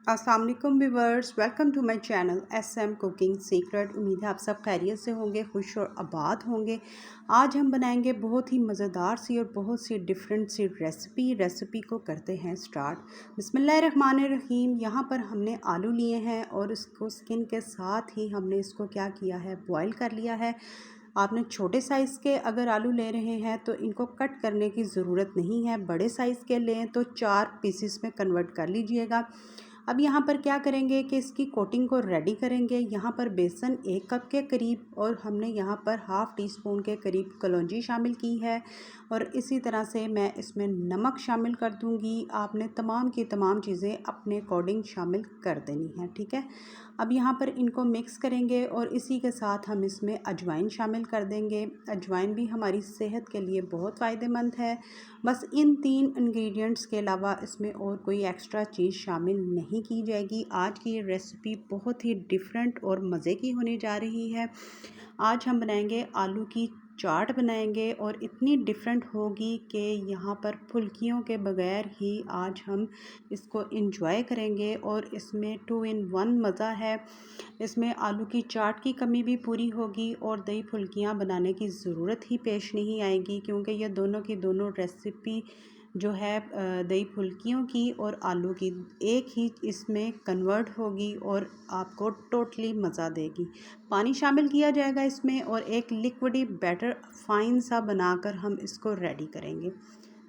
अस्सलाम वालेकुम viewers, welcome to my channel SM cooking secret. उम्मीद है आप सब खैरियत से होंगे, खुश और आबाद होंगे। आज हम बनाएंगे बहुत ही मज़ेदार सी और बहुत सी डिफरेंट सी रेसिपी को करते हैं स्टार्ट। बिस्मिल्लाहिर्रहमानिर्रहीम। यहाँ पर हमने आलू लिए हैं और इसको स्किन के साथ ही हमने इसको क्या किया है, बॉयल कर लिया है। आपने छोटे साइज़ के अगर आलू ले रहे हैं तो इनको कट करने की ज़रूरत नहीं है, बड़े साइज़ के लें तो 4 पीसेस में कन्वर्ट कर लीजिएगा। अब यहाँ पर क्या करेंगे कि इसकी कोटिंग को रेडी करेंगे। यहाँ पर बेसन 1 कप के करीब और हमने यहाँ पर हाफ़ टी स्पून के करीब कलौंजी शामिल की है और इसी तरह से मैं इसमें नमक शामिल कर दूँगी। आपने तमाम की तमाम चीज़ें अपने अकॉर्डिंग शामिल कर देनी है, ठीक है। अब यहाँ पर इनको मिक्स करेंगे और इसी के साथ हम इसमें अजवाइन शामिल कर देंगे। अजवाइन भी हमारी सेहत के लिए बहुत फ़ायदेमंद है। बस इन 3 इंग्रेडिएंट्स के अलावा इसमें और कोई एक्स्ट्रा चीज़ शामिल नहीं की जाएगी। आज की ये रेसिपी बहुत ही डिफरेंट और मज़े की होने जा रही है। आज हम बनाएंगे आलू की चाट बनाएंगे और इतनी डिफरेंट होगी कि यहाँ पर फुल्कियों के बगैर ही आज हम इसको एंजॉय करेंगे और इसमें 2 इन 1 मज़ा है। इसमें आलू की चाट की कमी भी पूरी होगी और दही फुल्कियाँ बनाने की ज़रूरत ही पेश नहीं आएगी, क्योंकि ये दोनों की दोनों रेसिपी जो है दही फुल्कियों की और आलू की एक ही इसमें कन्वर्ट होगी और आपको टोटली मज़ा देगी। पानी शामिल किया जाएगा इसमें और एक लिक्विडी बैटर फाइन सा बनाकर हम इसको रेडी करेंगे,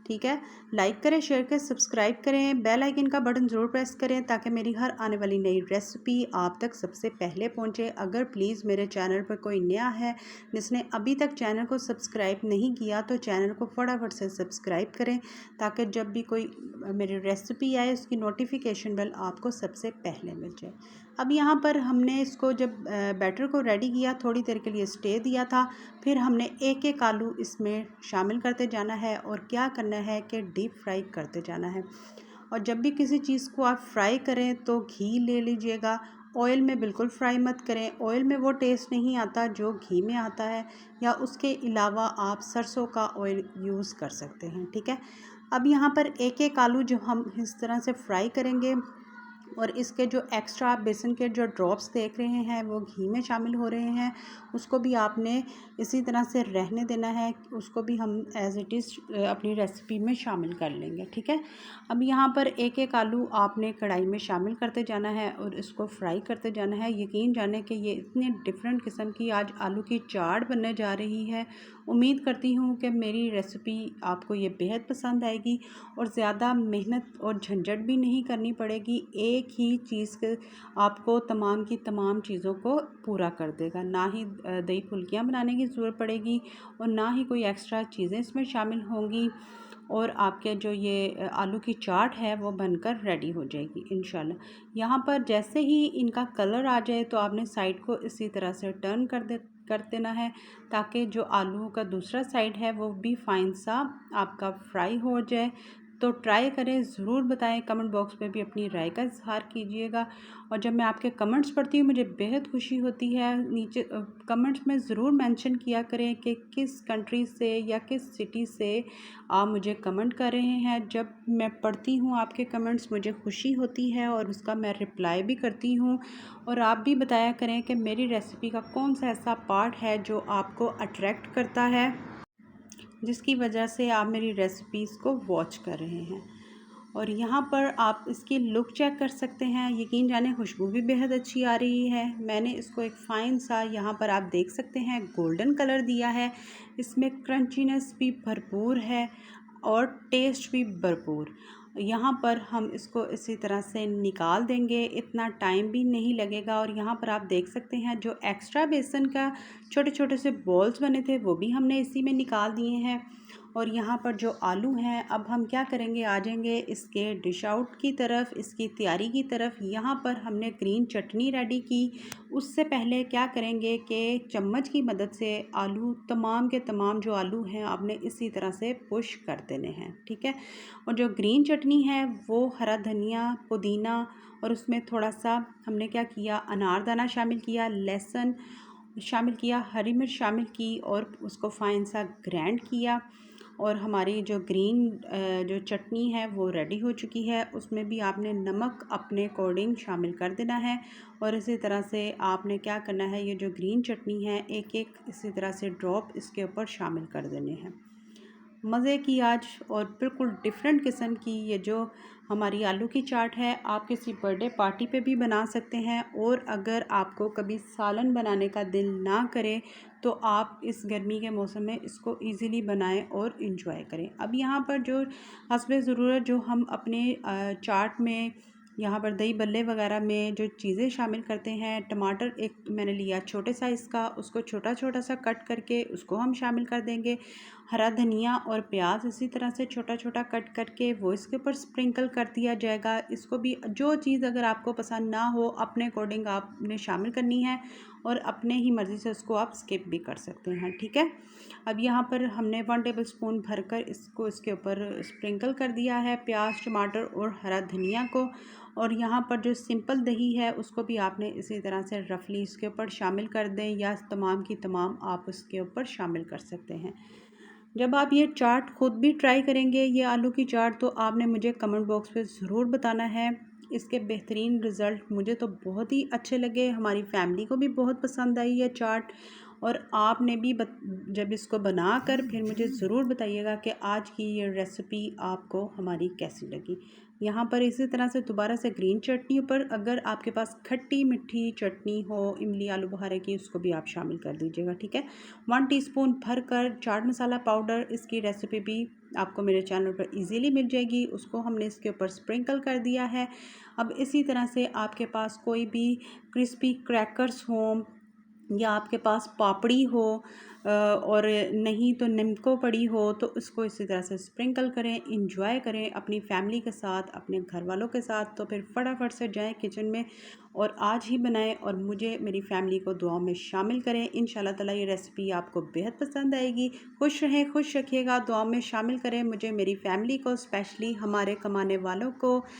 ठीक है। लाइक करें, शेयर करें, सब्सक्राइब करें, बेल आइकन का बटन ज़रूर प्रेस करें ताकि मेरी हर आने वाली नई रेसिपी आप तक सबसे पहले पहुंचे। अगर प्लीज़ मेरे चैनल पर कोई नया है जिसने अभी तक चैनल को सब्सक्राइब नहीं किया तो चैनल को फटाफट से सब्सक्राइब करें ताकि जब भी कोई मेरी रेसिपी आए उसकी नोटिफिकेशन बेल आपको सबसे पहले मिल जाए। अब यहाँ पर हमने इसको जब बैटर को रेडी किया, थोड़ी देर के लिए स्टे दिया था, फिर हमने एक एक आलू इसमें शामिल करते जाना है और क्या करना है कि डीप फ्राई करते जाना है। और जब भी किसी चीज़ को आप फ्राई करें तो घी ले लीजिएगा। ऑयल में बिल्कुल फ्राई मत करें, ऑयल में वो टेस्ट नहीं आता जो घी में आता है, या उसके अलावा आप सरसों का ऑयल यूज़ कर सकते हैं, ठीक है। अब यहाँ पर एक एक आलू जो हम इस तरह से फ्राई करेंगे और इसके जो एक्स्ट्रा बेसन के जो ड्रॉप्स देख रहे हैं वो घी में शामिल हो रहे हैं, उसको भी आपने इसी तरह से रहने देना है। उसको भी हम एज़ इट इज़ अपनी रेसिपी में शामिल कर लेंगे, ठीक है। अब यहाँ पर एक एक आलू आपने कढ़ाई में शामिल करते जाना है और इसको फ्राई करते जाना है। यकीन जाने कि ये इतनी डिफरेंट किस्म की आज आलू की चाट बनने जा रही है। उम्मीद करती हूँ कि मेरी रेसिपी आपको ये बेहद पसंद आएगी और ज़्यादा मेहनत और झंझट भी नहीं करनी पड़ेगी। एक ही चीज़ के आपको तमाम की तमाम चीज़ों को पूरा कर देगा। ना ही दही फुल्कियाँ बनाने की ज़रूरत पड़ेगी और ना ही कोई एक्स्ट्रा चीज़ें इसमें शामिल होंगी और आपके जो ये आलू की चाट है वो बनकर रेडी हो जाएगी इंशाल्लाह। यहाँ पर जैसे ही इनका कलर आ जाए तो आपने साइड को इसी तरह से टर्न कर देना है ताकि जो आलू का दूसरा साइड है वो भी फाइन सा आपका फ्राई हो जाए। तो ट्राई करें, ज़रूर बताएं, कमेंट बॉक्स में भी अपनी राय का इज़हार कीजिएगा। और जब मैं आपके कमेंट्स पढ़ती हूँ मुझे बेहद खुशी होती है। नीचे कमेंट्स में ज़रूर मेंशन किया करें कि किस कंट्री से या किस सिटी से आप मुझे कमेंट कर रहे हैं। जब मैं पढ़ती हूँ आपके कमेंट्स मुझे खुशी होती है और उसका मैं रिप्लाई भी करती हूँ। और आप भी बताया करें कि मेरी रेसिपी का कौन सा ऐसा पार्ट है जो आपको अट्रैक्ट करता है, जिसकी वजह से आप मेरी रेसिपीज़ को वॉच कर रहे हैं। और यहाँ पर आप इसकी लुक चेक कर सकते हैं। यकीन जाने खुशबू भी बेहद अच्छी आ रही है। मैंने इसको एक फ़ाइन सा यहाँ पर आप देख सकते हैं गोल्डन कलर दिया है। इसमें क्रंचीनेस भी भरपूर है और टेस्ट भी भरपूर। यहाँ पर हम इसको इसी तरह से निकाल देंगे, इतना टाइम भी नहीं लगेगा। और यहाँ पर आप देख सकते हैं जो एक्स्ट्रा बेसन का छोटे छोटे से बॉल्स बने थे वो भी हमने इसी में निकाल दिए हैं। और यहाँ पर जो आलू हैं अब हम क्या करेंगे, आ जाएंगे इसके डिश आउट की तरफ, इसकी तैयारी की तरफ। यहाँ पर हमने ग्रीन चटनी रेडी की। उससे पहले क्या करेंगे कि चम्मच की मदद से आलू तमाम के तमाम जो आलू हैं आपने इसी तरह से पुश कर देने हैं, ठीक है। और जो ग्रीन चटनी है वो हरा धनिया, पुदीना और उसमें थोड़ा सा हमने क्या किया, अनारदाना शामिल किया, लहसुन शामिल किया, हरी मिर्च शामिल की और उसको फाइन सा ग्राइंड किया। और हमारी जो ग्रीन जो चटनी है वो रेडी हो चुकी है। उसमें भी आपने नमक अपने अकॉर्डिंग शामिल कर देना है। और इसी तरह से आपने क्या करना है, ये जो ग्रीन चटनी है एक एक इसी तरह से ड्रॉप इसके ऊपर शामिल कर देने हैं। मज़े की आज और बिल्कुल डिफरेंट किस्म की ये जो हमारी आलू की चाट है, आप किसी बर्थडे पार्टी पे भी बना सकते हैं। और अगर आपको कभी सालन बनाने का दिल ना करे तो आप इस गर्मी के मौसम में इसको इजीली बनाएं और इन्जॉय करें। अब यहाँ पर जो हस्बे ज़रूरत जो हम अपने चाट में यहाँ पर दही बल्ले वगैरह में जो चीज़ें शामिल करते हैं, टमाटर एक मैंने लिया छोटे साइज़ का, उसको छोटा छोटा सा कट करके उसको हम शामिल कर देंगे। हरा धनिया और प्याज इसी तरह से छोटा छोटा कट करके वो इसके ऊपर स्प्रिंकल कर दिया जाएगा। इसको भी जो चीज़ अगर आपको पसंद ना हो अपने अकॉर्डिंग आपने शामिल करनी है और अपने ही मर्ज़ी से उसको आप स्किप भी कर सकते हैं, ठीक है। अब यहाँ पर हमने 1 टेबल स्पून भरकर इसको इसके ऊपर स्प्रिंकल कर दिया है, प्याज टमाटर और हरा धनिया को। और यहाँ पर जो सिंपल दही है उसको भी आपने इसी तरह से रफली इसके ऊपर शामिल कर दें, या तमाम की तमाम आप उसके ऊपर शामिल कर सकते हैं। जब आप ये चाट खुद भी ट्राई करेंगे ये आलू की चाट, तो आपने मुझे कमेंट बॉक्स पे ज़रूर बताना है। इसके बेहतरीन रिज़ल्ट मुझे तो बहुत ही अच्छे लगे, हमारी फैमिली को भी बहुत पसंद आई ये चाट। और आपने भी जब इसको बना कर फिर मुझे ज़रूर बताइएगा कि आज की ये रेसिपी आपको हमारी कैसी लगी। यहाँ पर इसी तरह से दोबारा से ग्रीन चटनी पर अगर आपके पास खट्टी मीठी चटनी हो इमली आलू बुखारे की, उसको भी आप शामिल कर दीजिएगा, ठीक है। 1 टीस्पून भर कर चाट मसाला पाउडर, इसकी रेसिपी भी आपको मेरे चैनल पर इजीली मिल जाएगी, उसको हमने इसके ऊपर स्प्रिंकल कर दिया है। अब इसी तरह से आपके पास कोई भी क्रिस्पी क्रैकर्स हों या आपके पास पापड़ी हो और नहीं तो निम्को पड़ी हो, तो उसको इसी तरह से स्प्रिंकल करें, इंजॉय करें अपनी फैमिली के साथ, अपने घर वालों के साथ। तो फिर फटाफट से जाएं किचन में और आज ही बनाएं और मुझे मेरी फैमिली को दुआओं में शामिल करें। इंशाल्लाह ताला ये रेसिपी आपको बेहद पसंद आएगी। खुश रहें, खुश रखिएगा, दुआओं में शामिल करें मुझे, मेरी फैमिली को, स्पेशली हमारे कमाने वालों को।